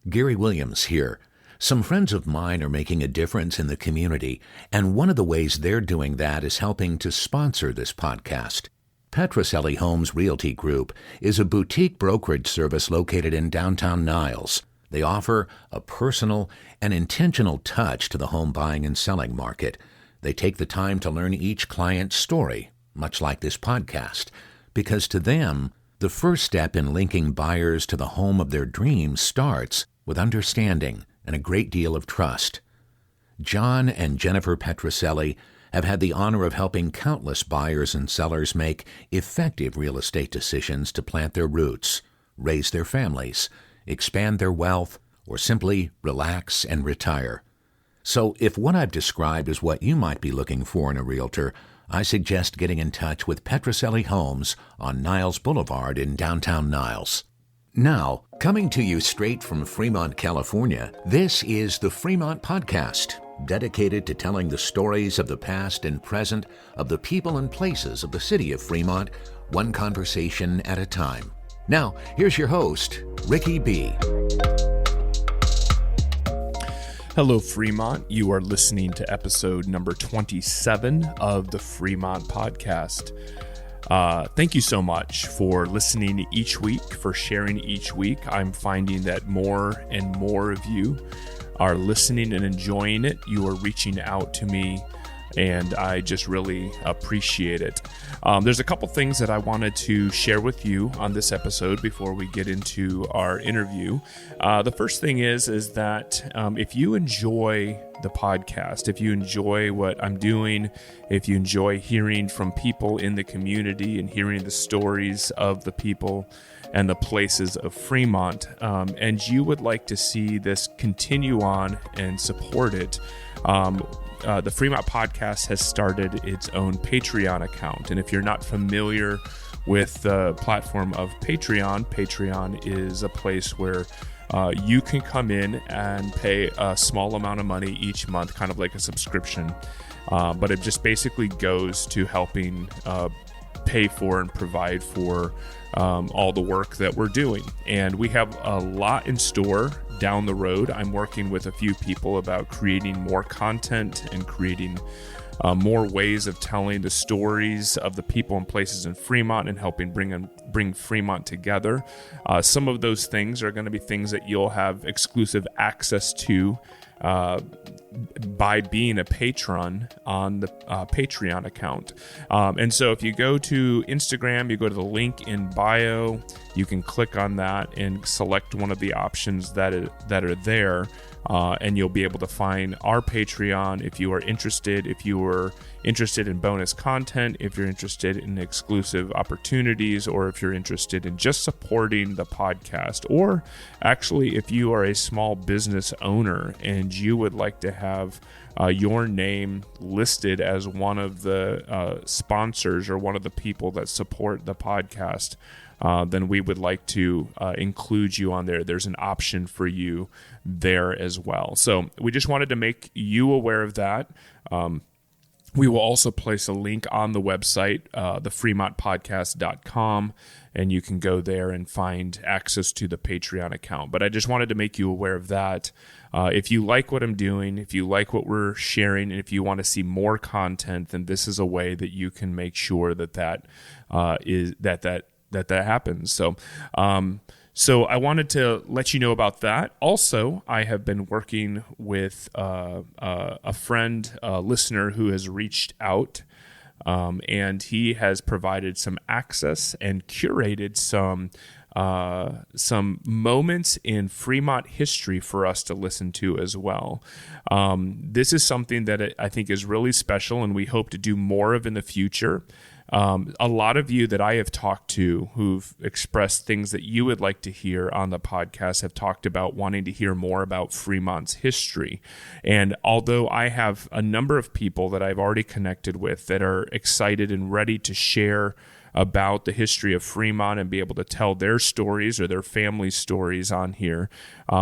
Gary Williams here. Some friends of mine are making a difference in the community, and one of the ways they're doing that is helping to sponsor this podcast. Petrocelli Homes Realty Group is a boutique brokerage service located in downtown Niles. They offer a personal and intentional touch to the home buying and selling market. They take the time to learn each client's story, much like this podcast, because to them, the first step in linking buyers to the home of their dreams starts with understanding and a great deal of trust. John and Jennifer Petrocelli have had the honor of helping countless buyers and sellers make effective real estate decisions to plant their roots, raise their families, expand their wealth, or simply relax and retire. So if what I've described is what you might be looking for in a realtor, I suggest getting in touch with Petrocelli Homes on Niles Boulevard in downtown Niles. Now, coming to you straight from Fremont, California, this is the Fremont Podcast, dedicated to telling the stories of the past and present of the people and places of the city of Fremont, one conversation at a time. Now, here's your host, Ricky B. Hello, Fremont. You are listening to episode number 27 of the Fremont Podcast. Thank you so much for listening each week, for sharing each week. I'm finding that more and more of you are listening and enjoying it. You are reaching out to me, and I just really appreciate it. There's a couple things that I wanted to share with you on this episode before we get into our interview. The first thing is that if you enjoy the podcast, if you enjoy what I'm doing, if you enjoy hearing from people in the community and hearing the stories of the people and the places of Fremont, and you would like to see this continue on and support it, the Fremont Podcast has started its own Patreon account. And if you're not familiar with the platform of Patreon, Patreon is a place where you can come in and pay a small amount of money each month, kind of like a subscription. But it just basically goes to helping pay for and provide for all the work that we're doing. And we have a lot in store down the road. I'm working with a few people about creating more content and creating more ways of telling the stories of the people and places in Fremont and helping bring Fremont together. Some of those things are going to be things that you'll have exclusive access to by being a patron on the Patreon account. And so if you go to Instagram, you go to the link in bio, you can click on that and select one of the options that are there. And you'll be able to find our Patreon if you are interested. If you are interested in bonus content, if you're interested in exclusive opportunities, or if you're interested in just supporting the podcast, or actually if you are a small business owner and you would like to have your name listed as one of the sponsors or one of the people that support the podcast, then we would like to include you on there. There's an option for you there as well. So we just wanted to make you aware of that. We will also place a link on the website, thefremontpodcast.com, and you can go there and find access to the Patreon account. But I just wanted to make you aware of that. If you like what I'm doing, if you like what we're sharing, and if you want to see more content, then this is a way that you can make sure that happens. So I wanted to let you know about that. Also, I have been working with a friend, a listener who has reached out, and he has provided some access and curated some moments in Fremont history for us to listen to as well. This is something that I think is really special, and we hope to do more of in the future. A lot of you that I have talked to who've expressed things that you would like to hear on the podcast have talked about wanting to hear more about Fremont's history. And although I have a number of people that I've already connected with that are excited and ready to share about the history of Fremont and be able to tell their stories or their family stories on here,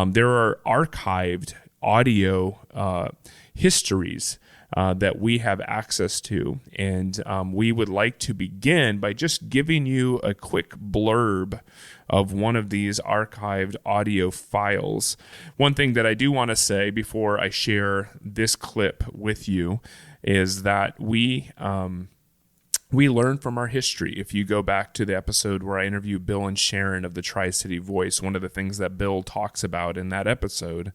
there are archived audio histories that we have access to. And we would like to begin by just giving you a quick blurb of one of these archived audio files. One thing that I do want to say before I share this clip with you is that we learn from our history. If you go back to the episode where I interviewed Bill and Sharon of the Tri-City Voice, one of the things that Bill talks about in that episode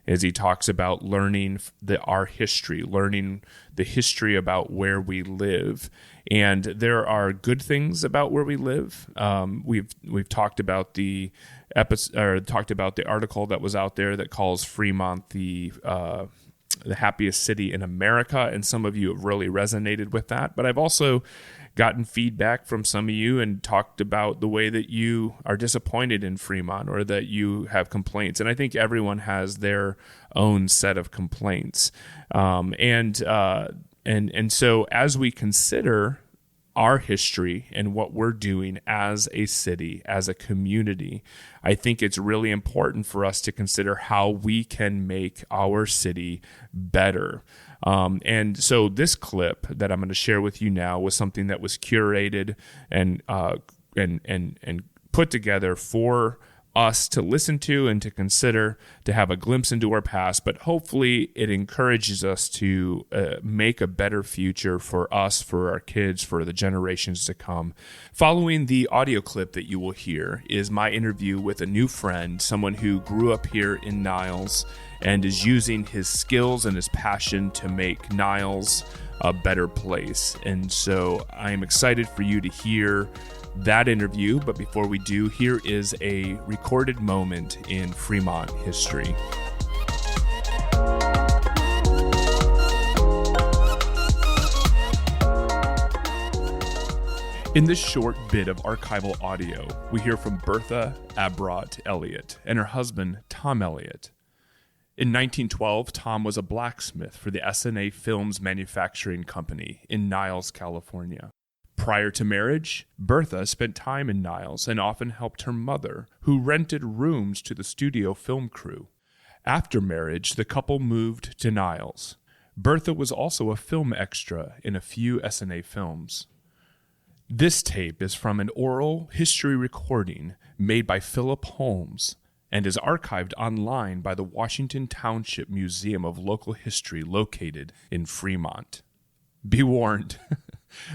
is he talks about learning our history, learning the history about where we live. And there are good things about where we live. We've talked about the article that was out there that calls Fremont the happiest city in America, and some of you have really resonated with that. But I've also gotten feedback from some of you and talked about the way that you are disappointed in Fremont or that you have complaints. And I think everyone has their own set of complaints. And so as we consider our history and what we're doing as a city, as a community, I think it's really important for us to consider how we can make our city better. And so this clip that I'm going to share with you now was something that was curated and put together for us to listen to and to consider, to have a glimpse into our past, but hopefully it encourages us to make a better future for us, for our kids, for the generations to come. Following the audio clip that you will hear is my interview with a new friend, someone who grew up here in Niles and is using his skills and his passion to make Niles a better place. And so I'm excited for you to hear that interview, but before we do, here is a recorded moment in Fremont history. In this short bit of archival audio, we hear from Bertha Abrott Elliott and her husband, Tom Elliott. In 1912, Tom was a blacksmith for the S&A Films Manufacturing Company in Niles, California. Prior to marriage, Bertha spent time in Niles and often helped her mother, who rented rooms to the studio film crew. After marriage, the couple moved to Niles. Bertha was also a film extra in a few S&A films. This tape is from an oral history recording made by Philip Holmes and is archived online by the Washington Township Museum of Local History located in Fremont. Be warned.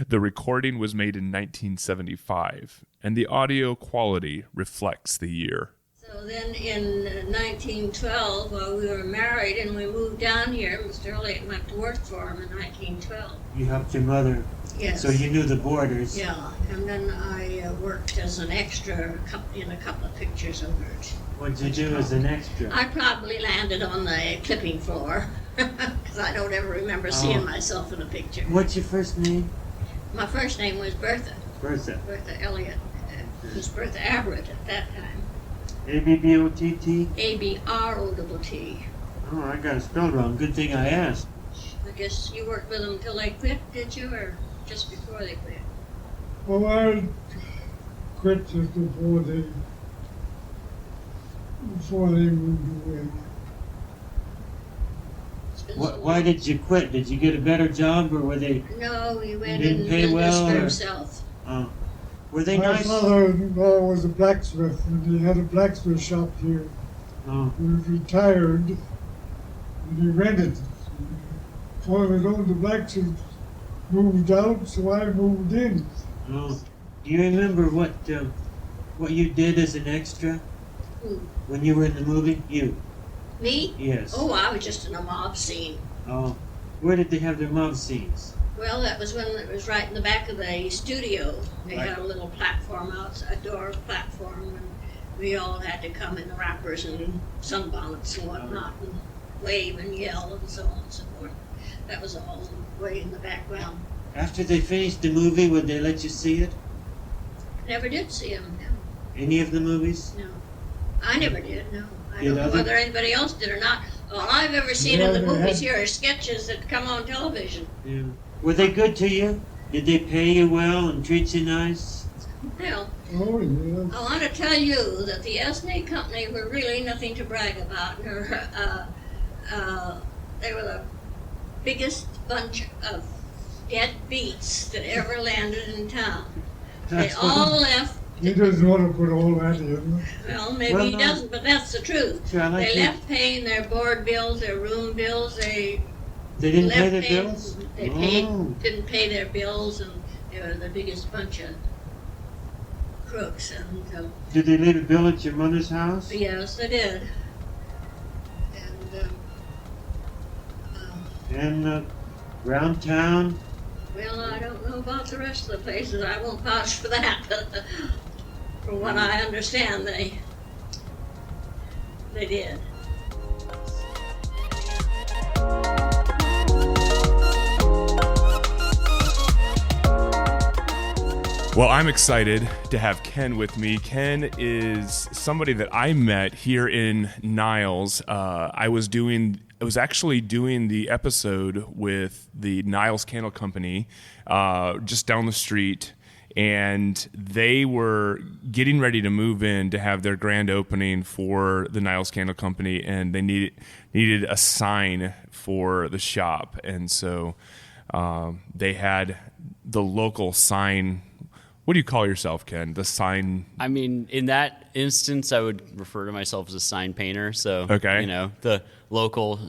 The recording was made in 1975, and the audio quality reflects the year. So then in 1912, while we were married and we moved down here, Mr. Elliott went to work for him in 1912. You helped your mother? Yes. So you knew the borders? Yeah, and then I worked as an extra in a couple of pictures of hers. What did you do as an extra? I probably landed on the clipping floor, because I don't ever remember seeing myself in a picture. What's your first name? My first name was Bertha. Bertha. Bertha Elliott. It was Bertha Abrott at that time. A-B-B-O-T-T? A-B-R-O-T-T. Oh, I got it spelled wrong. Good thing I asked. I guess you worked with them until they quit, did you, or just before they quit? Well, I quit just before they moved away. Why did you quit? Did you get a better job, or were they? No, he went didn't in pay business well, for or? himself. Were they My nice? father-in-law was a blacksmith, and he had a blacksmith shop here. Oh. He was retired, and he rented. One of the blacksmiths moved out, so I moved in. Oh. Do you remember what you did as an extra? Who? When you were in the movie? You? Me? Yes. Oh, I was just in a mob scene. Oh. Where did they have their mob scenes? Well, that was when it was right in the back of the studio. They Right. had a little platform outside, a door platform, and we all had to come in wrappers and sunbonnets and whatnot, and wave and yell and so on and so forth. That was all way in the background. After they finished the movie, would they let you see it? Never did see him, no. Any of the movies? No. I never did, no. I Did don't know other- whether anybody else did or not. All I've ever seen in the movies here are sketches that come on television. Yeah. Were they good to you? Did they pay you well and treat you nice? Well, Oh, yes. I want to tell you that the S&A company were really nothing to brag about. They were the biggest bunch of dead beats that ever landed in town. They That's all left. He doesn't want to put all that in. Well, maybe Well, he no. doesn't, but that's the truth. See, I like They you. left paying their board bills, their room bills. They didn't pay left their paying- bills? They didn't pay their bills, and they were the biggest bunch of crooks. And Did they leave a bill at your mother's house? yes, they did. And And around town? well, I don't know about the rest of the places. I won't vouch for that. But from what I understand, they did. Well, I'm excited to have Ken with me. Ken is somebody that I met here in Niles. I was actually doing the episode with the Niles Candle Company just down the street, and they were getting ready to move in to have their grand opening for the Niles Candle Company, and they needed a sign for the shop, and so they had the local sign. What do you call yourself, Ken? The sign? I mean, in that instance, I would refer to myself as a sign painter. So, Okay. you know, the local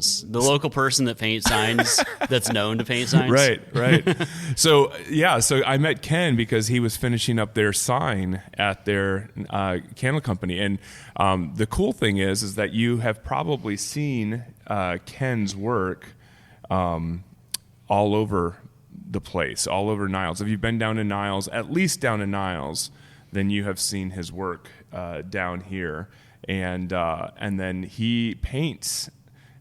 person that paints signs, that's known to paint signs. Right. So I met Ken because he was finishing up their sign at their candle company. And the cool thing is that you have probably seen Ken's work all over the place, all over Niles. If you've been down to Niles, at least down to Niles, then you have seen his work down here. And then he paints,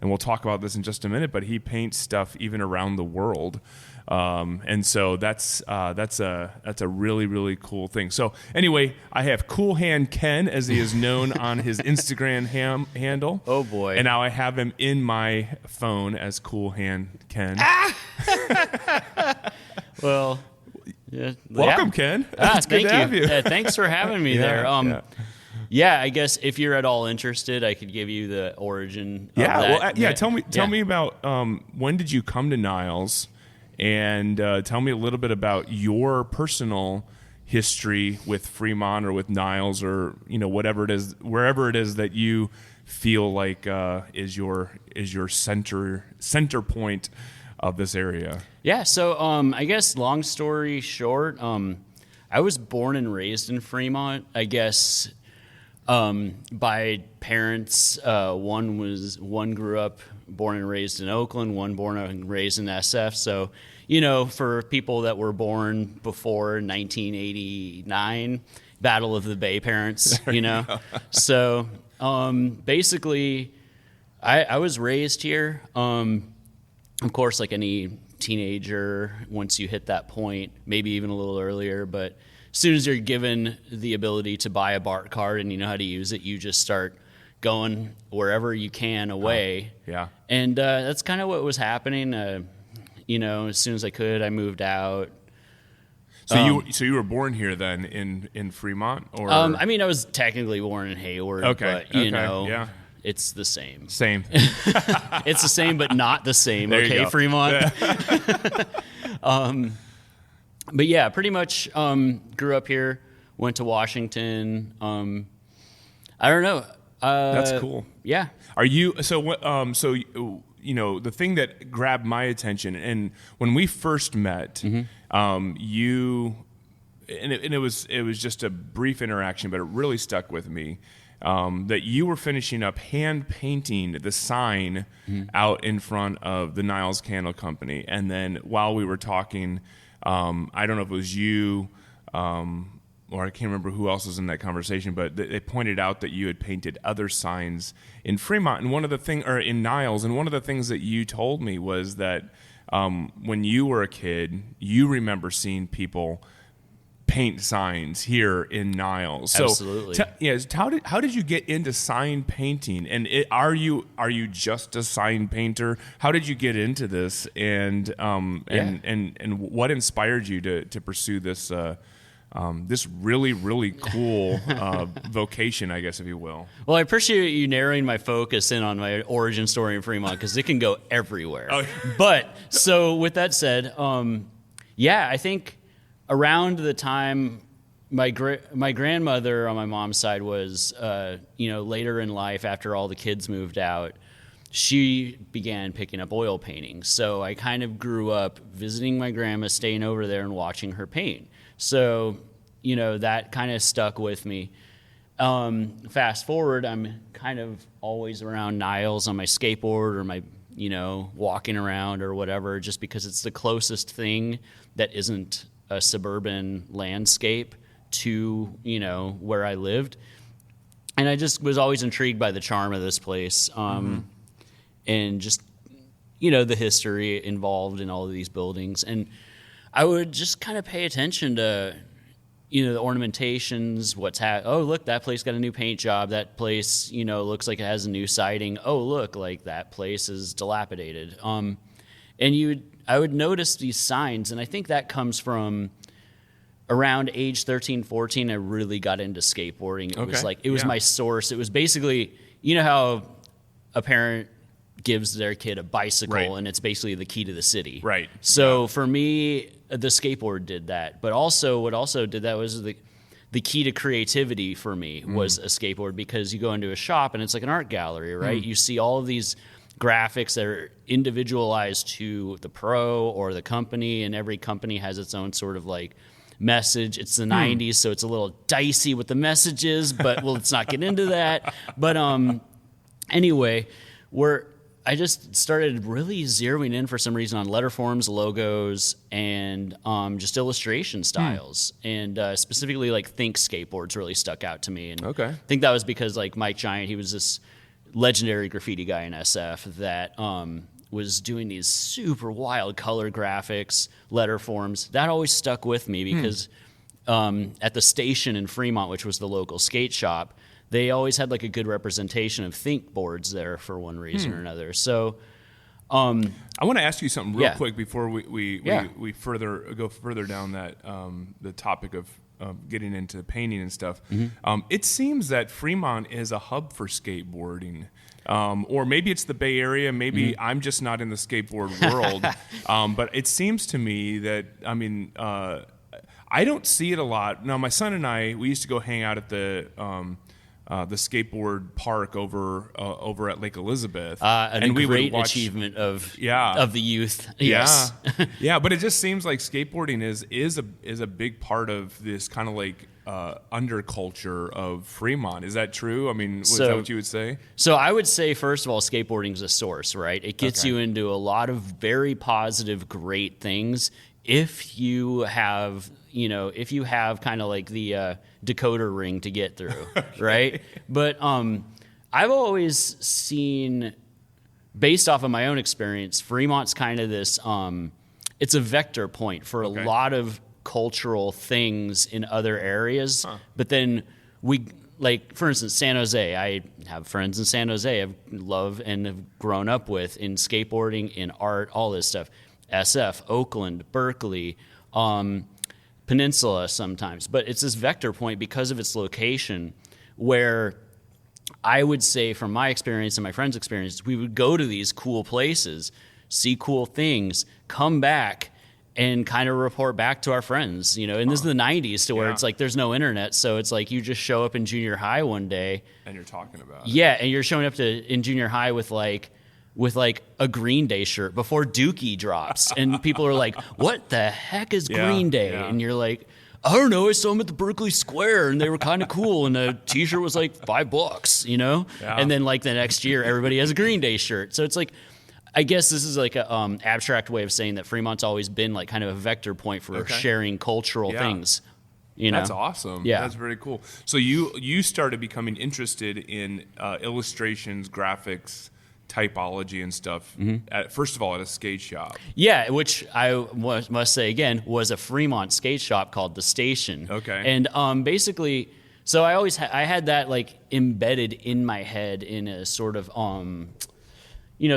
and we'll talk about this in just a minute, but he paints stuff even around the world. And so that's a really, really cool thing. So anyway, I have Cool Hand Ken, as he is known on his Instagram handle. Oh boy. And now I have him in my phone as Cool Hand Ken. Well, yeah. Welcome, Ken. It's good thank to you. have you. Thanks for having me there. Yeah, I guess if you're at all interested, I could give you the origin of that. Tell me about when did you come to Niles, and tell me a little bit about your personal history with Fremont or with Niles, or whatever it is, wherever it is that you feel like is your center point of this area. Yeah, so I guess long story short, I was born and raised in Fremont. I guess by parents, one grew up born and raised in Oakland, one born and raised in SF. So, for people that were born before 1989, Battle of the Bay parents, So basically, I was raised here. Of course, like any teenager, once you hit that point, maybe even a little earlier, but as soon as you're given the ability to buy a BART card and you know how to use it, you just start going wherever you can away. Yeah. And that's kind of what was happening. As soon as I could, I moved out. So you were born here then in Fremont, or I mean, I was technically born in Hayward. Okay. But, Yeah. It's the same. Same. It's the same, but not the same. There you Okay, go. Fremont. But yeah, pretty much grew up here. Went to Washington. I don't know. That's cool. Yeah. Are you so? The thing that grabbed my attention, and when we first met, you, and it was just a brief interaction, but it really stuck with me. That you were finishing up hand painting the sign out in front of the Niles Candle Company, and then while we were talking, I don't know if it was you, or I can't remember who else was in that conversation, but they pointed out that you had painted other signs in Fremont, and in Niles, and one of the things that you told me was that when you were a kid, you remember seeing people paint signs here in Niles. So, absolutely. How did you get into sign painting? And are you just a sign painter? How did you get into this? And what inspired you to pursue this this really, really cool vocation, I guess, if you will. Well, I appreciate you narrowing my focus in on my origin story in Fremont because it can go everywhere. Oh. But so with that said, I think around the time my grandmother on my mom's side was, later in life after all the kids moved out, she began picking up oil painting. So I kind of grew up visiting my grandma, staying over there and watching her paint. So, that kind of stuck with me. Fast forward, I'm kind of always around Niles on my skateboard or my, walking around or whatever, just because it's the closest thing that isn't a suburban landscape to, where I lived. And I just was always intrigued by the charm of this place. And just, the history involved in all of these buildings. And I would just kind of pay attention to, the ornamentations, oh, look, that place got a new paint job. That place, looks like it has a new siding. Oh, look, like that place is dilapidated. And I would notice these signs, and I think that comes from around age 13, 14, I really got into skateboarding. It was my source. It was basically, how a parent gives their kid a bicycle and it's basically the key to the city. Right. So for me, the skateboard did that. But also what also did that was the key to creativity for me was a skateboard, because you go into a shop and it's like an art gallery, right? You see all of these graphics that are individualized to the pro or the company, and every company has its own sort of like message. It's the 90s, so it's a little dicey with the messages, but let's not get into that. But anyway, I just started really zeroing in for some reason on letter forms, logos, and just illustration styles. And specifically, like Think skateboards really stuck out to me. And I think that was because like Mike Giant, he was this legendary graffiti guy in SF that was doing these super wild color graphics, letter forms. That always stuck with me because at the station in Fremont, which was the local skate shop, they always had like a good representation of Think boards there for one reason or another. So I want to ask you something real quick before we go further down that the topic of getting into painting and stuff. It seems that Fremont is a hub for skateboarding. Or maybe it's the Bay Area. Maybe I'm just not in the skateboard world. But it seems to me that, I don't see it a lot. Now, my son and I, we used to go hang out at the skateboard park over at Lake Elizabeth, and we would watch achievement of the youth. Yes. Yeah. But it just seems like skateboarding is a big part of this kind of like underculture of Fremont. Is that true? I mean, is that what you would say? So I would say, first of all, skateboarding is a source, right? It gets you into a lot of very positive, great things if you have kind of like the decoder ring to get through, right? But I've always seen, based off of my own experience, Fremont's kind of this, it's a vector point for a lot of cultural things in other areas. But then for instance, San Jose, I have friends in San Jose I've loved and have grown up with in skateboarding, in art, all this stuff. SF, Oakland, Berkeley, Peninsula sometimes. But it's this vector point because of its location where I would say, from my experience and my friends' experience, we would go to these cool places, see cool things, come back, and kind of report back to our friends, and this is the 90s to where it's like there's no internet, so it's like you just show up in junior high one day. And you're talking about and you're showing up in junior high with a Green Day shirt before Dookie drops, and people are like, what the heck is Green Day? And you're like, I don't know, I saw them at the Berkeley Square and they were kind of cool, and the t-shirt was like $5, and then like the next year everybody has a Green Day shirt. So it's like, I guess this is like a abstract way of saying that Fremont's always been like kind of a vector point for sharing cultural things. That's awesome. Yeah, that's very cool. So you started becoming interested in illustrations, graphics, typology and stuff, first of all, at a skate shop. Yeah, which I must say again was a Fremont skate shop called The Station. And basically, so I had that like embedded in my head in a sort of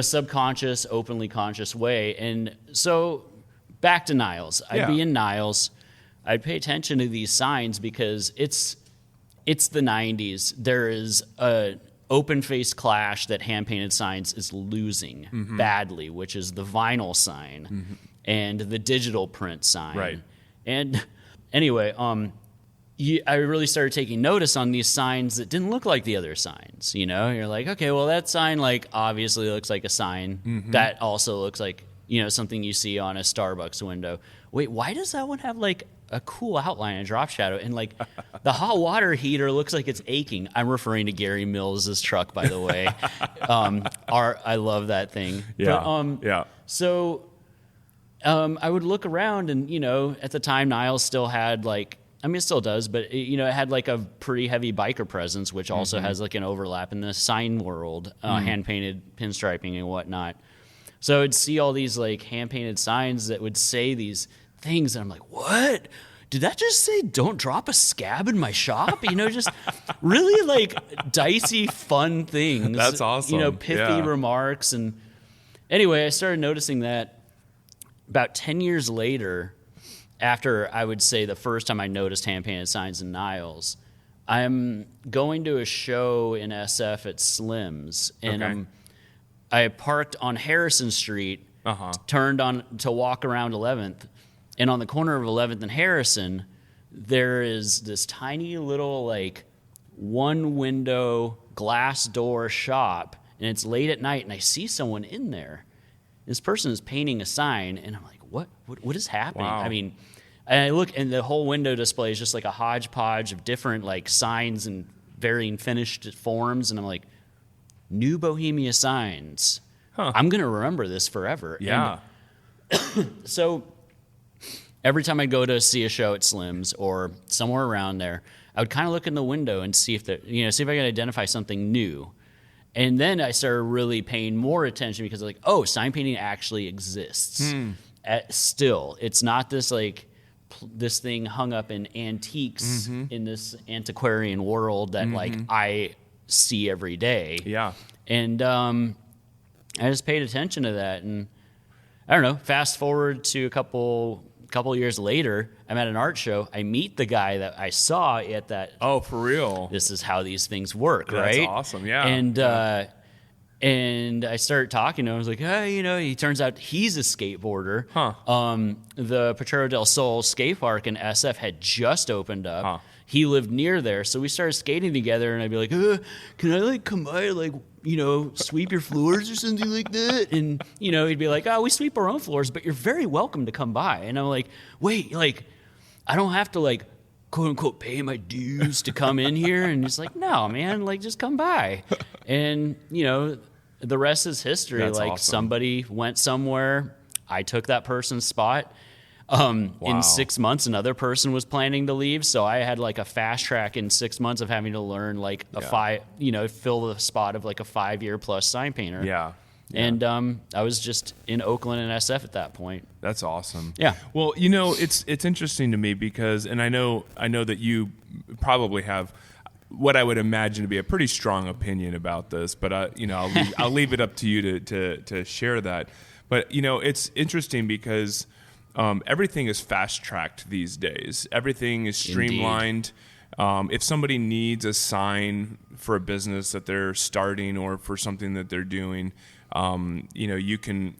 subconscious, openly conscious way. And so back to Niles. I'd be in Niles. I'd pay attention to these signs because it's the 90s. There is a open-faced clash that hand-painted signs is losing badly, which is the vinyl sign and the digital print sign. Right. And anyway, I really started taking notice on these signs that didn't look like the other signs. You know, you're like, okay, well, that sign like obviously looks like a sign. That also looks like, you know, something you see on a Starbucks window. Wait, why does that one have like a cool outline and drop shadow? And like the hot water heater looks like it's aching. I'm referring to Gary Mills's truck, by the way. I love that thing. Yeah. But, So I would look around and, you know, at the time Niles still had like, I mean, it still does, but it, you know, it had like a pretty heavy biker presence, which also has like an overlap in the sign world, hand painted pinstriping and whatnot. So I'd see all these like hand painted signs that would say these things, and I'm like, what? Did that just say don't drop a scab in my shop? You know, just really like dicey, fun things. That's awesome. You know, pithy remarks. And anyway, I started noticing that about 10 years later, after I would say the first time I noticed hand-painted signs in Niles, I'm going to a show in SF at Slim's, and I parked on Harrison Street, turned on to walk around 11th, and on the corner of 11th and Harrison, there is this tiny little like one-window glass door shop, and it's late at night, and I see someone in there. This person is painting a sign, and I'm like, what is happening? Wow. I mean, and I look, and the whole window display is just like a hodgepodge of different like signs and varying finished forms, and I'm like, New Bohemia Signs. I'm gonna remember this forever. Yeah. And so every time I'd go to see a show at Slim's or somewhere around there, I would kind of look in the window and see if see if I could identify something new. And then I started really paying more attention because like, oh, sign painting actually exists. Still, it's not this like this thing hung up in antiques in this antiquarian world that like I see every day. Yeah. And I just paid attention to that, and I don't know. Fast forward to a couple years later, I'm at an art show. I meet the guy that I saw at that. Oh, for real? This is how these things work, That's right? awesome. Yeah. And I started talking to him. I was like, hey, you know, he turns out he's a skateboarder. The Potrero del Sol skate park in SF had just opened up. He lived near there, so we started skating together, and I'd be like, can I like come by, like, you know, sweep your floors or something like that? And, you know, he'd be like, oh, we sweep our own floors, but you're very welcome to come by. And I'm like, wait, like, I don't have to like, quote unquote, pay my dues to come in here? And he's like, no, man, like, just come by. And, you know, the rest is history. That's like awesome. Somebody went somewhere, I took that person's spot. In 6 months, another person was planning to leave, so I had like a fast track in 6 months of having to learn like fill the spot of like a 5-year plus sign painter. Yeah. And I was just in Oakland and SF at that point. That's awesome. Yeah. Well, you know, it's interesting to me because, and I know that you probably have what I would imagine to be a pretty strong opinion about this, but you know, I'll leave it up to you to share that. But you know, it's interesting because everything is fast-tracked these days. Everything is streamlined. If somebody needs a sign for a business that they're starting or for something that they're doing, you know, you can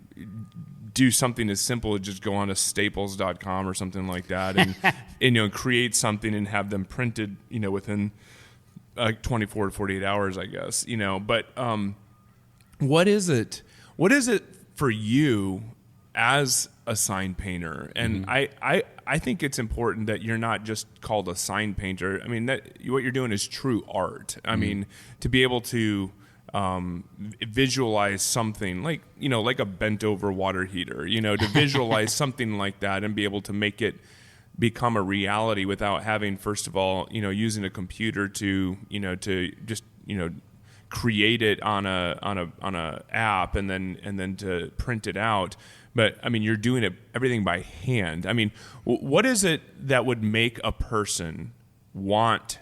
do something as simple as just go on to staples.com or something like that and you know, create something and have them printed, you know, within 24 to 48 hours, I guess, you know. But what is it for you as a sign painter? And I think it's important that you're not just called a sign painter. I mean, that what you're doing is true art. I mean, to be able to visualize something like, you know, like a bent over water heater, you know, to visualize something like that and be able to make it become a reality without having, first of all, you know, using a computer to, you know, to just, you know, create it on a app and then to print it out. But I mean, you're doing everything by hand. I mean, what is it that would make a person want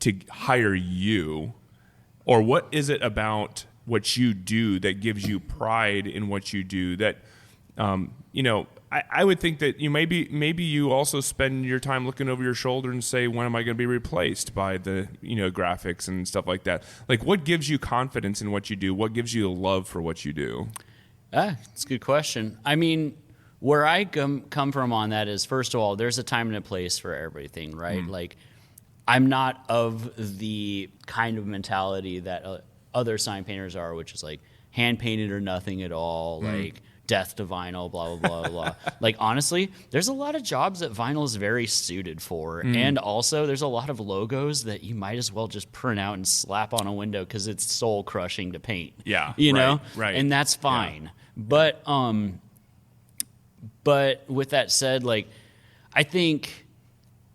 to hire you, or what is it about what you do that gives you pride in what you do? That you know, I would think that maybe you also spend your time looking over your shoulder and say, when am I going to be replaced by the graphics and stuff like that? Like, what gives you confidence in what you do? What gives you a love for what you do? It's a good question. I mean, where I come from on that is, first of all, there's a time and a place for everything, right? Like, I'm not of the kind of mentality that other sign painters are, which is like hand painted or nothing at all, like death to vinyl, blah, blah, blah, blah. Like, honestly, there's a lot of jobs that vinyl is very suited for. And also, there's a lot of logos that you might as well just print out and slap on a window because it's soul crushing to paint. Yeah. You know? Right. And that's fine. Yeah. But with that said, like, I think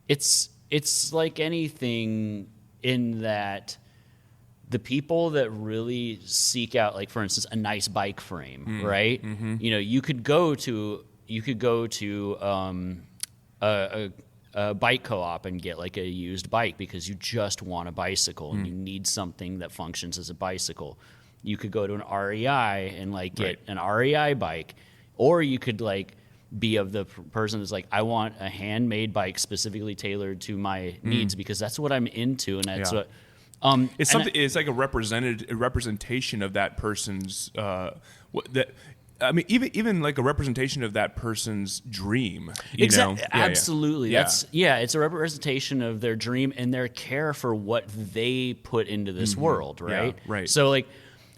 it's like anything in that the people that really seek out, like, for instance, a nice bike frame, right? Mm-hmm. You could go to a bike co-op and get like a used bike because you just want a bicycle and you need something that functions as a bicycle. You could go to an REI and like get an REI bike, or you could like be of the person that's like, I want a handmade bike specifically tailored to my needs because that's what I'm into, and that's what. It's something. It's like a representation of that person's. Even like a representation of that person's dream. Exactly. Absolutely. Yeah. It's a representation of their dream and their care for what they put into this world, right? Yeah, right. So like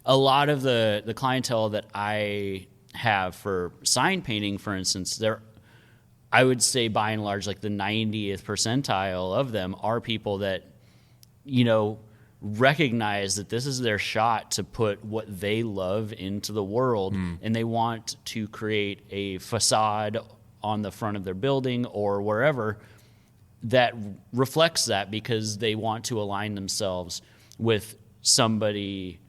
a lot of the clientele that I have for sign painting, for instance, I would say by and large, like the 90th percentile of them are people that, recognize that this is their shot to put what they love into the world, and they want to create a facade on the front of their building or wherever that reflects that, because they want to align themselves with somebody,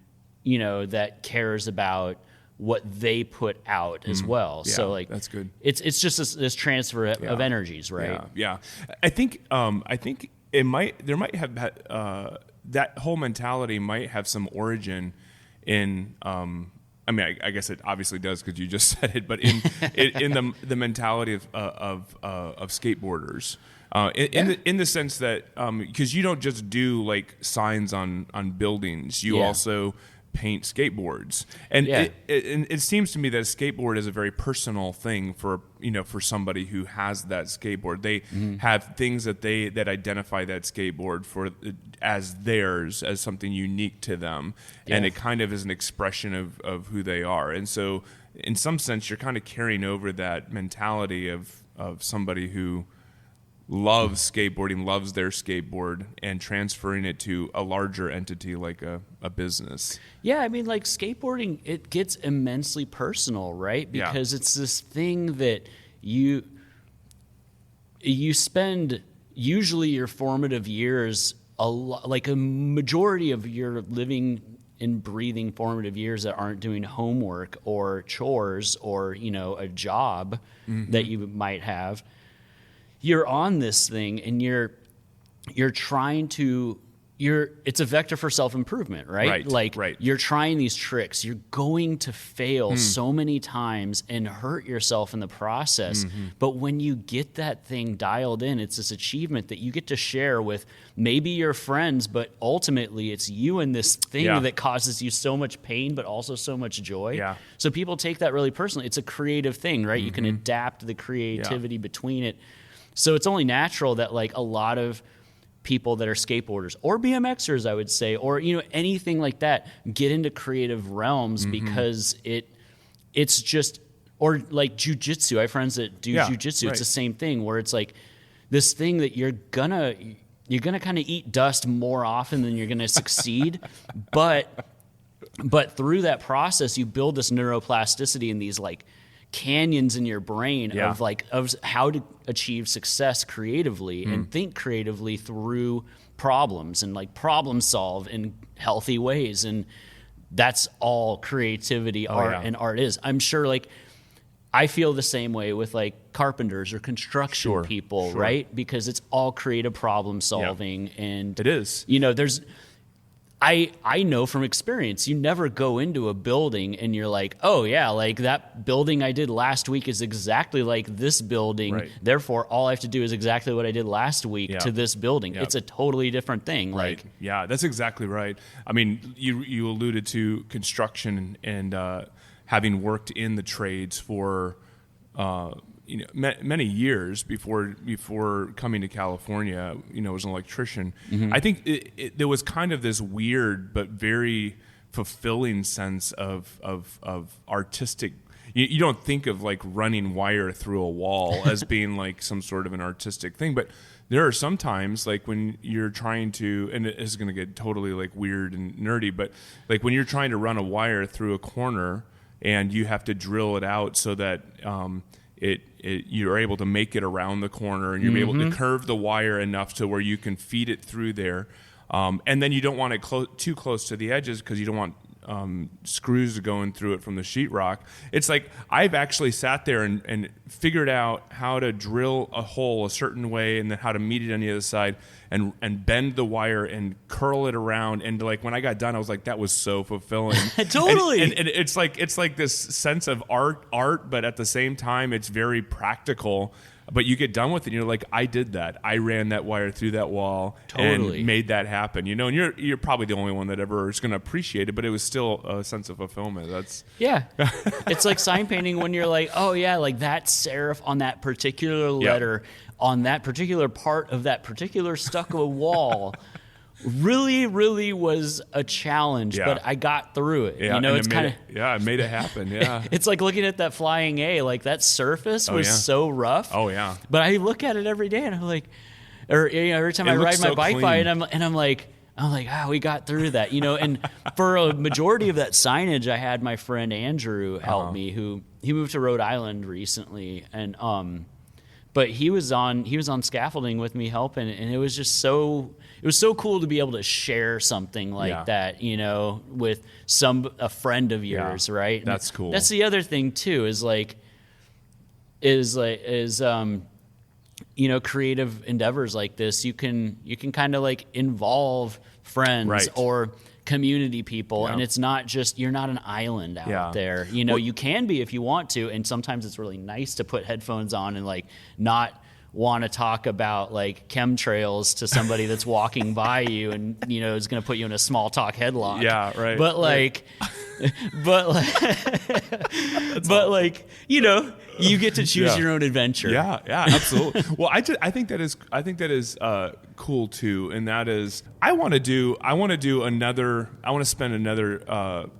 that cares about what they put out as well. Yeah, so like that's good. It's just this transfer of energies, right? Yeah. I think there might have that whole mentality might have some origin in. I guess it obviously does because you just said it, but in the mentality of skateboarders. In the sense that because you don't just do like signs on buildings, you also paint skateboards, and it seems to me that a skateboard is a very personal thing for somebody who has that skateboard. They have things that identify that skateboard as theirs, as something unique to them, and it kind of is an expression of who they are. And so, in some sense, you're kind of carrying over that mentality of somebody who loves skateboarding, loves their skateboard, and transferring it to a larger entity like a business. Yeah, I mean, like skateboarding, it gets immensely personal, right? Because it's this thing that you spend usually your formative years, like a majority of your living and breathing formative years that aren't doing homework or chores or, a job that you might have. You're on this thing and you're trying to, it's a vector for self-improvement, right? You're trying these tricks. You're going to fail so many times and hurt yourself in the process. But when you get that thing dialed in, it's this achievement that you get to share with maybe your friends, but ultimately it's you and this thing that causes you so much pain, but also so much joy. Yeah. So people take that really personally. It's a creative thing, right? You can adapt the creativity between it. So it's only natural that like a lot of people that are skateboarders or BMXers, I would say, or anything like that, get into creative realms because it's just, or like jujitsu. I have friends that do jujitsu. Right. It's the same thing where it's like this thing that you're gonna kind of eat dust more often than you're gonna succeed, but through that process you build this neuroplasticity in these like canyons in your brain of how to achieve success creatively and think creatively through problems and like problem solve in healthy ways. And that's all creativity, and art is. I'm sure like I feel the same way with like carpenters or construction people, right? Because it's all creative problem solving. And it is. I know from experience, you never go into a building and you're like, oh yeah, like that building I did last week is exactly like this building. Right. Therefore, all I have to do is exactly what I did last week to this building. Yeah. It's a totally different thing. Right. Like, yeah, that's exactly right. I mean, you alluded to construction and having worked in the trades for many years before coming to California, as an electrician. Mm-hmm. I think there was kind of this weird but very fulfilling sense of artistic. You don't think of like running wire through a wall as being like some sort of an artistic thing, but there are some times like when you're trying to, and it is going to get totally like weird and nerdy, but like when you're trying to run a wire through a corner and you have to drill it out so that you're able to make it around the corner, and you're able to curve the wire enough to where you can feed it through there. And then you don't want it too close to the edges because you don't want screws going through it from the sheetrock. It's like I've actually sat there and figured out how to drill a hole a certain way and then how to meet it on the other side and bend the wire and curl it around. And like when I got done, I was like, that was so fulfilling. Totally. And it's like this sense of art, but at the same time, it's very practical. But you get done with it, and you're like, I did that. I ran that wire through that wall and made that happen. And you're probably the only one that ever is going to appreciate it, but it was still a sense of fulfillment. Yeah. It's like sign painting when you're like, oh yeah, like that serif on that particular letter on that particular part of that particular stucco wall really, really was a challenge, but I got through it. Yeah, it's kind of... Yeah, I made it happen, yeah. It's like looking at that flying A, like that surface was so rough. Oh, yeah. But I look at it every day and I'm like, or every time I ride my bike by it, I'm like, we got through that, And for a majority of that signage, I had my friend Andrew help me, who he moved to Rhode Island recently, and but he was on scaffolding with me helping, and it was just so cool to be able to share something like that, with a friend of yours, right? That's cool. That's the other thing too, is creative endeavors like this, you can kind of like involve friends or community people, and it's not just, you're not an island out there. You can be if you want to, and sometimes it's really nice to put headphones on and like not want to talk about like chemtrails to somebody that's walking by you and is going to put you in a small talk headlock. Yeah, right. But like you get to choose your own adventure. Yeah, absolutely. Well, I think that is cool too, and that is I want to spend another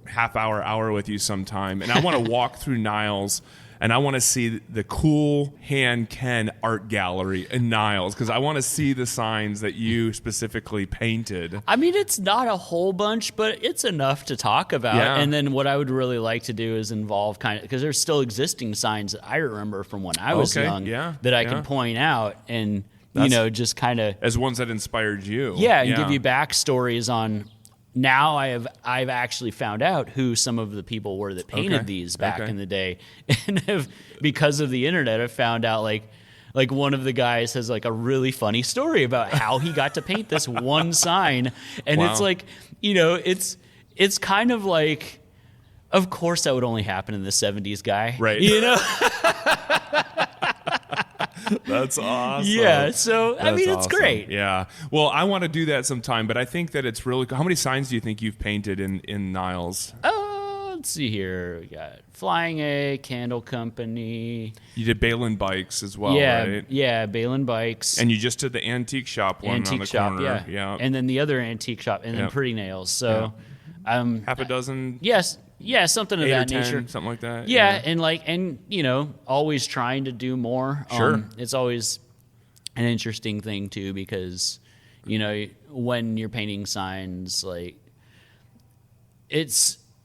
half hour with you sometime, and I want to walk through Niles. And I want to see the cool hand Ken art gallery in Niles, because I want to see the signs that you specifically painted. I mean, it's not a whole bunch, but it's enough to talk about. Yeah. And then what I would really like to do is involve because there's still existing signs that I remember from when I was young that I can point out and, just kind of... As ones that inspired you. Yeah, and give you backstories on... Now I've actually found out who some of the people were that painted these back in the day, and because of the internet, I've found out like one of the guys has like a really funny story about how he got to paint this one sign, and it's like it's kind of like, of course that would only happen in the 70s, guy, right? That's awesome. Yeah, so I mean, it's awesome. great. Yeah. Well, I want to do that sometime, but I think that it's really... How many signs do you think you've painted in Niles? Let's see here. We got Flying A, Candle Company. You did Balin Bikes as well, right? Yeah, Balin Bikes. And you just did the antique shop one on the corner. Yeah. And then the other antique shop, and then Pretty Nails. So, half a dozen. Yes. Yeah, something of that 10, nature. Something like that. Yeah, and always trying to do more. Sure. It's always an interesting thing too, because when you're painting signs, like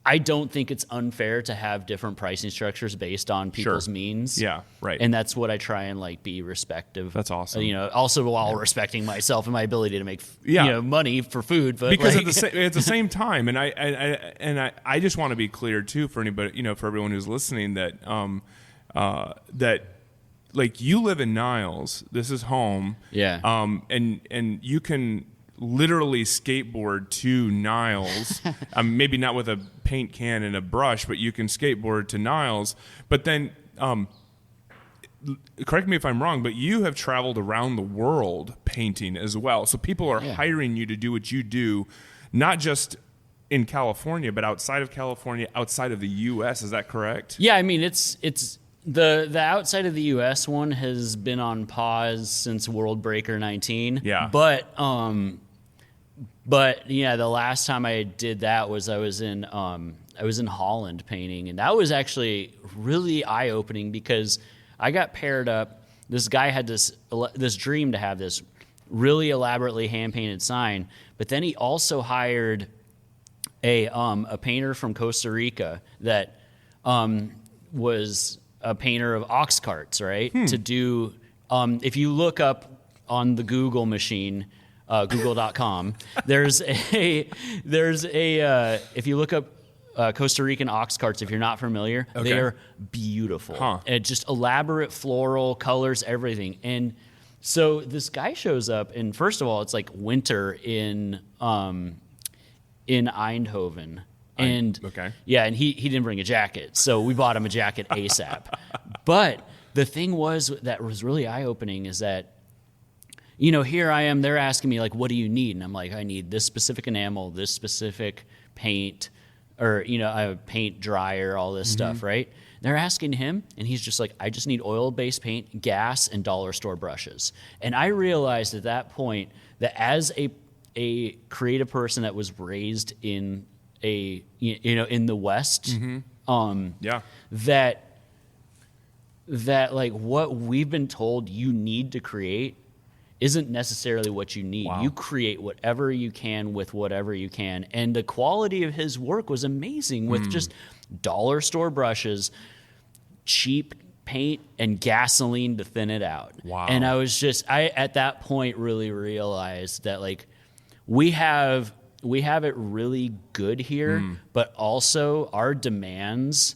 I don't think it's unfair to have different pricing structures based on people's means. Yeah, right. And that's what I try and like be respective. That's awesome. Also while respecting myself and my ability to make money for food, but because at the same time, and I just want to be clear too for anybody, for everyone who's listening, that that like you live in Niles, this is home. Yeah. And you can literally skateboard to Niles. Maybe not with a paint can and a brush, but you can skateboard to Niles. But then, correct me if I'm wrong, but you have traveled around the world painting as well. So people are hiring you to do what you do, not just in California, but outside of California, outside of the U.S. Is that correct? Yeah, I mean, it's the outside of the U.S. one has been on pause since World Breaker 19. Yeah. But yeah, the last time I did that was I was in Holland painting, and that was actually really eye-opening because I got paired up. This guy had this dream to have this really elaborately hand-painted sign, but then he also hired a painter from Costa Rica that was a painter of ox carts, right? To do, if you look up on the Google machine, google.com, there's a if you look up Costa Rican ox carts, if you're not familiar, they are beautiful. And just elaborate floral colors, everything. And so this guy shows up, and first of all, it's like winter in Eindhoven. And and he didn't bring a jacket, so we bought him a jacket ASAP. But the thing that was really eye-opening is that, here I am, they're asking me, like, what do you need? And I'm like, I need this specific enamel, this specific paint, or, a paint dryer, all this stuff, right? They're asking him, and he's just like, I just need oil-based paint, gas, and dollar store brushes. And I realized at that point that as a creative person that was raised in in the West, that like what we've been told you need to create isn't necessarily what you need. You create whatever you can with whatever you can. And the quality of his work was amazing with just dollar store brushes, cheap paint, and gasoline to thin it out. Wow. And I at that point really realized that like we have it really good here, but also our demands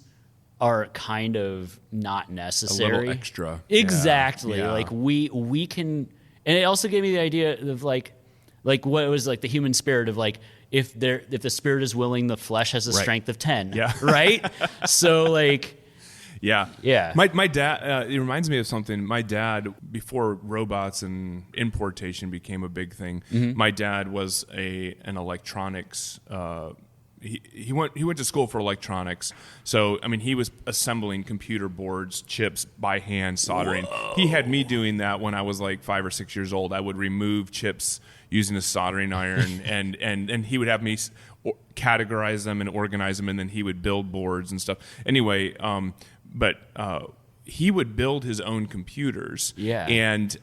are kind of not necessary. A little extra. Exactly. Yeah. Like we can, and it also gave me the idea of like what was like the human spirit of like, if the spirit is willing, the flesh has a strength of 10. Yeah. Right. So like, yeah. My dad, it reminds me of something. My dad, before robots and importation became a big thing, my dad was an electronics. He went to school for electronics. So I mean, he was assembling computer boards, chips by hand, soldering. Whoa. He had me doing that when I was like 5 or 6 years old. I would remove chips using a soldering iron, and he would have me categorize them and organize them, and then he would build boards and stuff. Anyway. But he would build his own computers. Yeah. And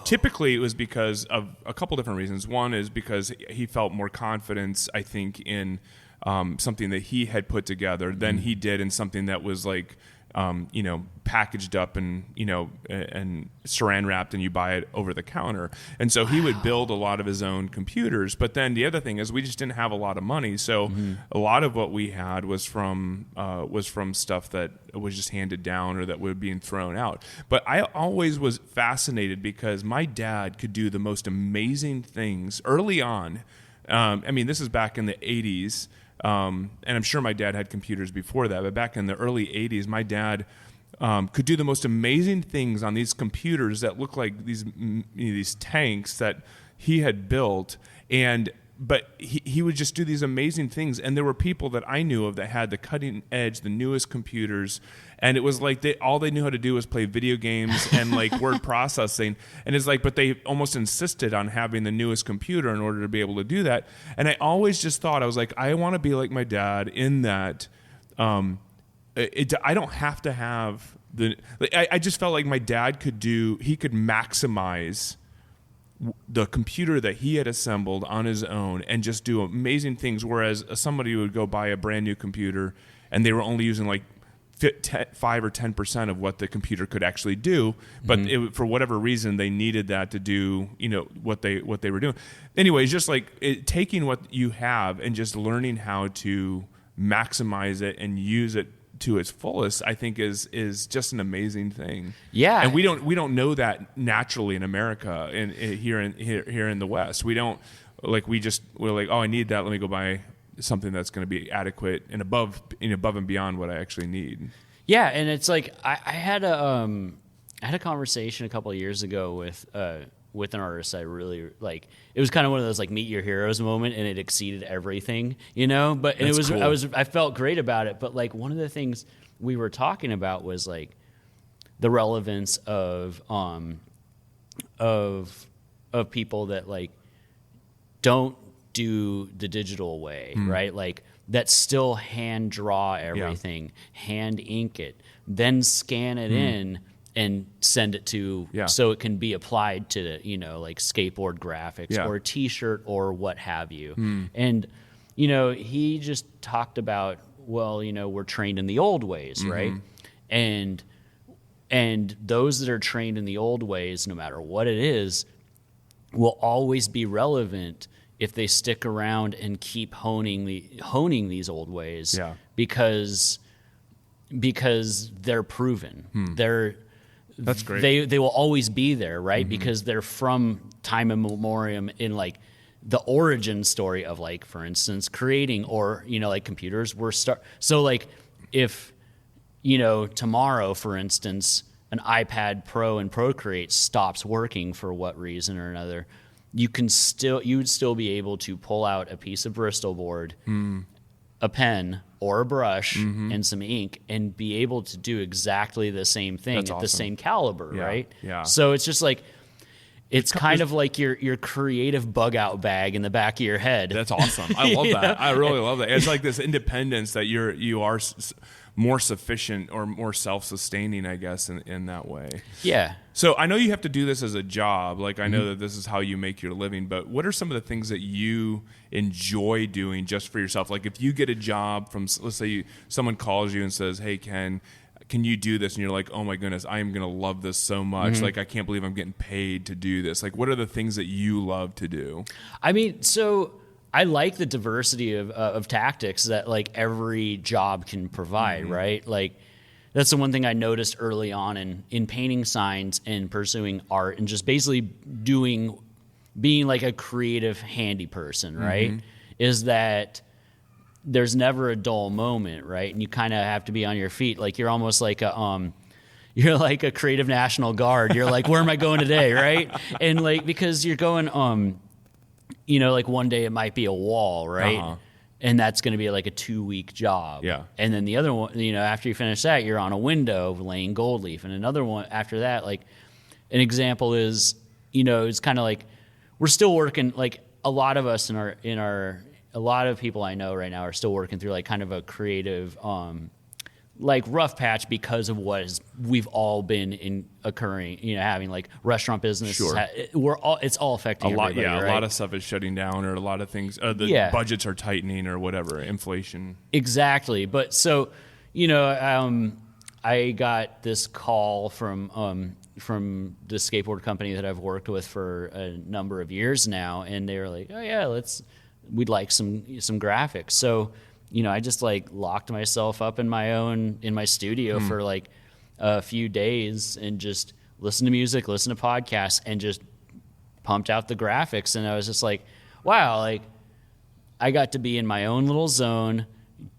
typically it was because of a couple different reasons. One is because he felt more confidence, I think, in something that he had put together than he did in something that was like, packaged up and, and saran wrapped and you buy it over the counter. And so he would build a lot of his own computers. But then the other thing is we just didn't have a lot of money. So a lot of what we had was from stuff that was just handed down or that was being thrown out. But I always was fascinated because my dad could do the most amazing things early on. I mean, this is back in the 80s. And I'm sure my dad had computers before that, but back in the early 80s, my dad could do the most amazing things on these computers that look like these tanks that he had built. But he would just do these amazing things. And there were people that I knew of that had the cutting edge, the newest computers. And it was like all they knew how to do was play video games and like word processing. And it's like, but they almost insisted on having the newest computer in order to be able to do that. And I always just thought, I was like, I want to be like my dad in that I don't have to have I just felt like my dad could maximize the computer that he had assembled on his own and just do amazing things, whereas somebody would go buy a brand new computer and they were only using like 5 or 10% of what the computer could actually do, but for whatever reason they needed that to do what they were doing. Anyways, just like taking what you have and just learning how to maximize it and use it to its fullest, I think is just an amazing thing. Yeah, and we don't know that naturally in America and here in the West. We don't. like we're like, oh, I need that. Let me go buy something that's going to be adequate and above and beyond what I actually need. Yeah, and it's like I had a conversation a couple of years ago with an artist I really like. It was kind of one of those like meet your heroes moment, and it exceeded everything, you know. But and it was cool. I felt great about it. But like one of the things we were talking about was like the relevance of people that like don't do the digital way, right? Like that still hand draw everything, hand ink it, then scan it in and send it to so it can be applied to, you know, like skateboard graphics or a t-shirt or what have you. And, you know, he just talked about, well, you know, we're trained in the old ways, right? And those that are trained in the old ways, no matter what it is, will always be relevant if they stick around and keep honing these old ways, because they're proven. That's great. They will always be there, right? Because they're from time immemorial in like the origin story of like, for instance, creating, or, you know, like computers were so like if, you know, tomorrow, for instance, an iPad Pro and Procreate stops working for what reason or another, you would still be able to pull out a piece of Bristol board, a pen or a brush and some ink, and be able to do exactly the same thing at the same caliber, right? Yeah. So it's just like it's kind of like your creative bug out bag in the back of your head. That's awesome. I love that. I really love that. It's like this independence that you are more sufficient or more self-sustaining, I guess, in that way. Yeah. So I know you have to do this as a job. Like I know that this is how you make your living, but what are some of the things that you enjoy doing just for yourself? Like if you get a job from, let's say someone calls you and says, hey, Ken, can you do this? And you're like, oh my goodness, I am going to love this so much. Like, I can't believe I'm getting paid to do this. Like, what are the things that you love to do? I mean, so I like the diversity of tactics that like every job can provide, right? Like that's the one thing I noticed early on in painting signs and pursuing art and just basically being like a creative handy person, right? Is that there's never a dull moment, right? And you kind of have to be on your feet. Like you're almost like you're like a creative National Guard. You're like, where am I going today, right? And like because you're going, you know, like one day it might be a wall, right? And that's going to be like a 2-week job. Yeah. And then the other one, you know, after you finish that, you're on a window laying gold leaf. And another one after that, like an example is, you know, it's kind of like we're still working. Like a lot of us a lot of people I know right now are still working through like kind of a creative, like rough patch because of we've all been occurring, you know, having like restaurant business. Sure. It's all affecting a lot. Everybody, yeah. right? A lot of stuff is shutting down, or a lot of things, the budgets are tightening or whatever, inflation. Exactly. But so, you know, I got this call from the skateboard company that I've worked with for a number of years now. And they were like, oh yeah, we'd like some graphics. So, you know, I just like locked myself up in my studio for like a few days and just listened to music, listened to podcasts, and just pumped out the graphics. And I was just like, wow, like I got to be in my own little zone,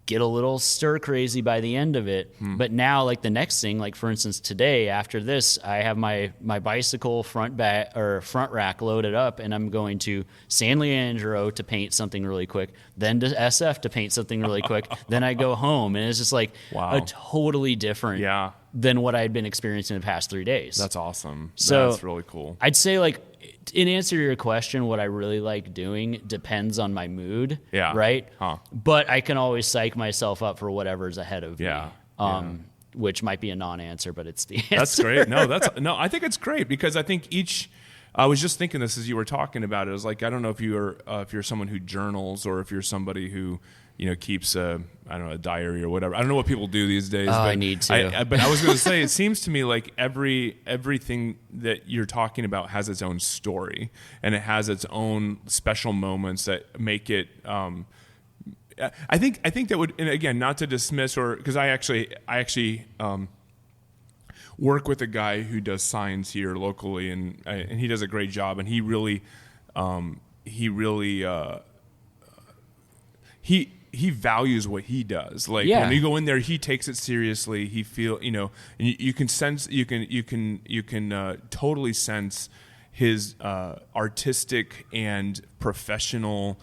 get a little stir crazy by the end of it. But now like the next thing, like for instance, today after this, I have my bicycle front rack loaded up, and I'm going to San Leandro to paint something really quick, then to SF to paint something really quick. Then I go home, and it's just like a totally different than what I had been experiencing the past 3 days. That's awesome. So that's really cool. I'd say like, in answer to your question, what I really like doing depends on my mood, right? But I can always psych myself up for whatever's ahead of me, which might be a non-answer, but it's the answer. That's great. I think it's great because I think I was just thinking this as you were talking about it. It was like, I don't know if you're someone who journals or if you're somebody who, you know, keeps a diary or whatever. I don't know what people do these days. But I need to. But I was going to say, it seems to me like everything that you're talking about has its own story, and it has its own special moments that make it. I think that would, and again, not to dismiss, or because I actually work with a guy who does signs here locally, and he does a great job, and he really really he values what he does. Like when you go in there, he takes it seriously. He and you can sense, you can totally sense his artistic and professional,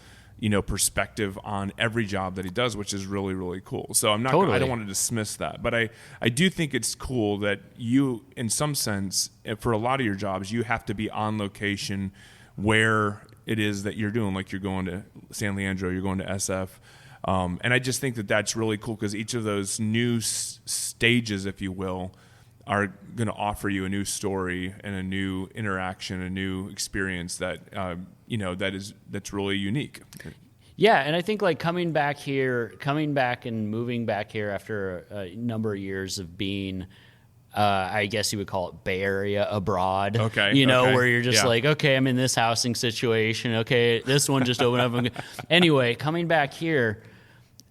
perspective on every job that he does, which is really, really cool. So I don't want to dismiss that, but I do think it's cool that you, in some sense, for a lot of your jobs, you have to be on location where it is that you're doing. Like you're going to San Leandro, you're going to SF. And I just think that that's really cool because each of those new stages, if you will, are going to offer you a new story and a new interaction, a new experience that that's really unique. Yeah, and I think like coming back and moving back here after a number of years of being, I guess you would call it Bay Area abroad. Okay. Where you're just like, okay, I'm in this housing situation. Okay, this one just opened up. Anyway, coming back here,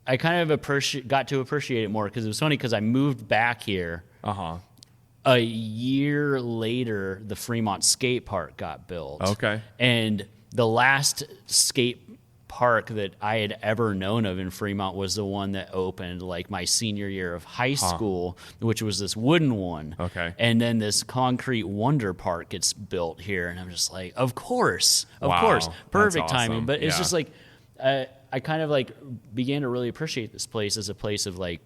I kind of got to appreciate it more because it was funny because I moved back here. A year later, the Fremont skate park got built. Okay. And the last skate park that I had ever known of in Fremont was the one that opened like my senior year of high school, which was this wooden one. Okay. And then this concrete wonder park gets built here. And I'm just like, of course. Perfect timing. But it's just like, I kind of like began to really appreciate this place as a place of like,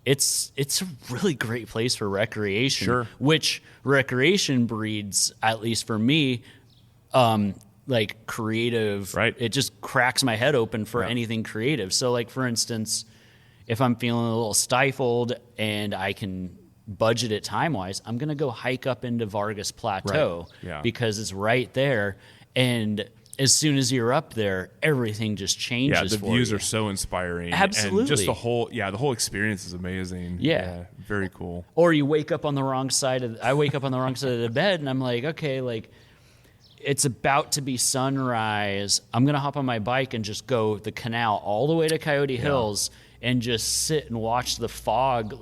it's a really great place for recreation. Sure. Which recreation breeds, at least for me, like creative. Right. It just cracks my head open for anything creative. So like, for instance, if I'm feeling a little stifled and I can budget it time-wise, I'm going to go hike up into Vargas Plateau because it's right there. And as soon as you're up there, everything just changes. Yeah, the views are so inspiring. Absolutely. And just the whole experience is amazing. Yeah. Very cool. Or you wake up on the wrong side I wake up on the wrong side of the bed and I'm like, okay, like it's about to be sunrise. I'm going to hop on my bike and just go the canal all the way to Coyote Hills and just sit and watch the fog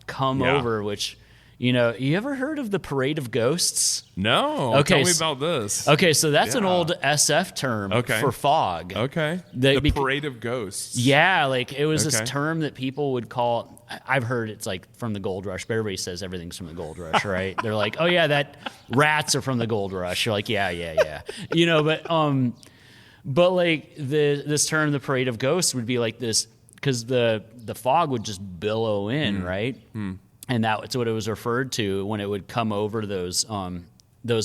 come over, which... you ever heard of the Parade of Ghosts? No. Okay, tell me about this. Okay, so that's an old SF term for fog. Okay. The Parade of Ghosts. Yeah, like it was this term that people would call, I've heard it's like from the Gold Rush, but everybody says everything's from the Gold Rush, right? They're like, oh yeah, that rats are from the Gold Rush. You're like, yeah. But like this term, the Parade of Ghosts, would be like this, because the fog would just billow in, right? And that's what it was referred to when it would come over those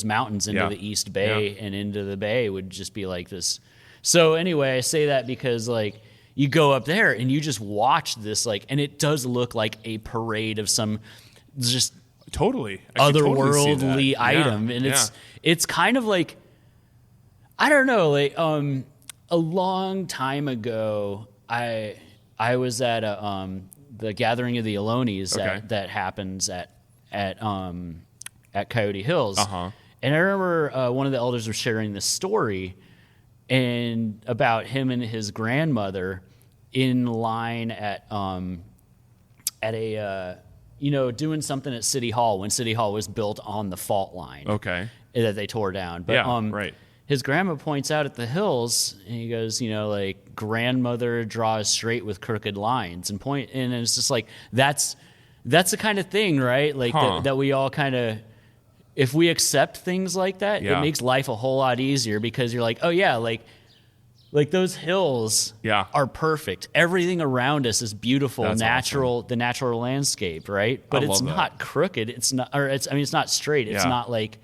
mountains into the East Bay and into the bay would just be like this. So anyway, I say that because like you go up there and you just watch this and it does look like a parade of some just totally otherworldly item, and it's kind of like, I don't know, like a long time ago I was at the gathering of the Ohlonies that happens at Coyote Hills. And I remember one of the elders was sharing this story and about him and his grandmother in line at a doing something at City Hall when City Hall was built on the fault line. That they tore down. But his grandma points out at the hills, and he goes, like grandmother draws straight with crooked lines, and it's just like that's the kind of thing, right? Like that we all kind of, if we accept things like that, it makes life a whole lot easier because you're like, oh yeah, like those hills are perfect. Everything around us is beautiful, the natural landscape, right? But it's not crooked. It's not, it's not straight. It's not like,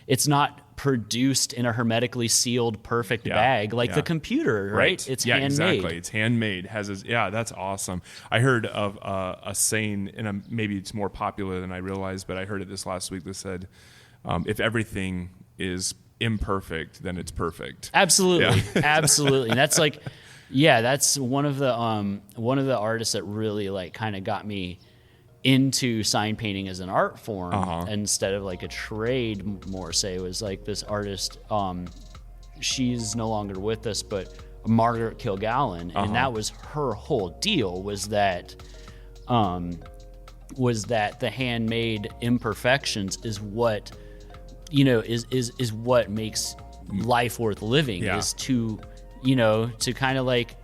it's not produced in a hermetically sealed perfect bag like the computer, right? It's handmade. Exactly. It's handmade. That's awesome. I heard of a saying, and maybe it's more popular than I realized, but I heard it this last week that said, if everything is imperfect, then it's perfect. Absolutely. Absolutely. And that's like, that's one of the artists that really like kind of got me into sign painting as an art form instead of like a trade, more say, was like this artist, she's no longer with us, but Margaret Kilgallen, and that was her whole deal, was that the handmade imperfections is what is what makes life worth living is to, to kind of like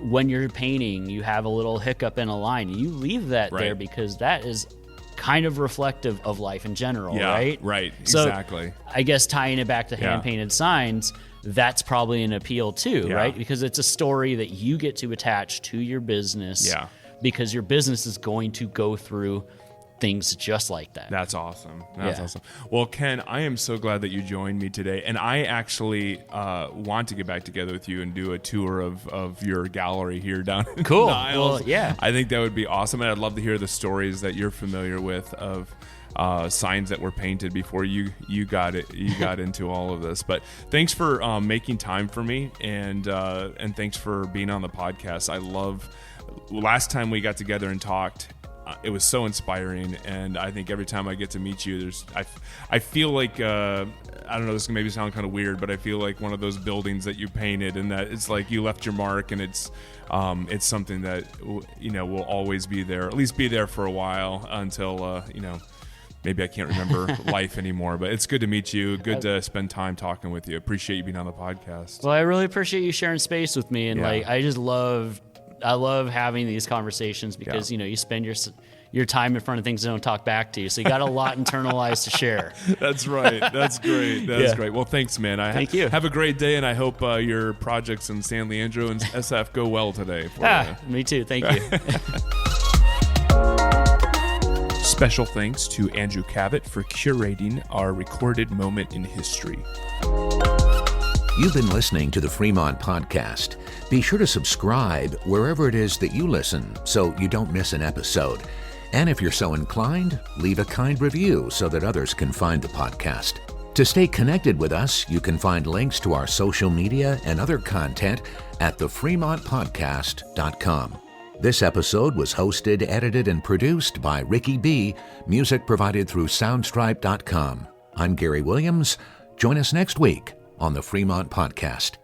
when you're painting, you have a little hiccup in a line, you leave that there because that is kind of reflective of life in general, right? Right, so exactly. I guess tying it back to hand-painted signs, that's probably an appeal too, right? Because it's a story that you get to attach to your business because your business is going to go through things just like that. That's awesome. That's awesome. Well, Ken, I am so glad that you joined me today. And I actually want to get back together with you and do a tour of your gallery here down in Niles. Well, I think that would be awesome. And I'd love to hear the stories that you're familiar with of signs that were painted before you got into all of this. But thanks for making time for me, and thanks for being on the podcast. I love, last time we got together and talked, it was so inspiring, and I think every time I get to meet you, I feel like I don't know, this can maybe sound kind of weird, but I feel like one of those buildings that you painted, and that it's like you left your mark, and it's something that will always be there, at least be there for a while until maybe I can't remember life anymore. But it's good to meet you. Good to spend time talking with you. Appreciate you being on the podcast. Well, I really appreciate you sharing space with me, and I love having these conversations because you spend your time in front of things that don't talk back to you, so you got a lot internalized to share. That's right. That's great. That's great. Well, thanks, man. Thank you. Have a great day, and I hope your projects in San Leandro and SF go well today. Me too. Thank you. Special thanks to Andrew Cavette for curating our recorded moment in history. You've been listening to the Fremont Podcast. Be sure to subscribe wherever it is that you listen so you don't miss an episode. And if you're so inclined, leave a kind review so that others can find the podcast. To stay connected with us, you can find links to our social media and other content at thefremontpodcast.com. This episode was hosted, edited, and produced by Ricky B. Music provided through Soundstripe.com. I'm Gary Williams. Join us next week on the Fremont Podcast.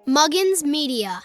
Muggins Media.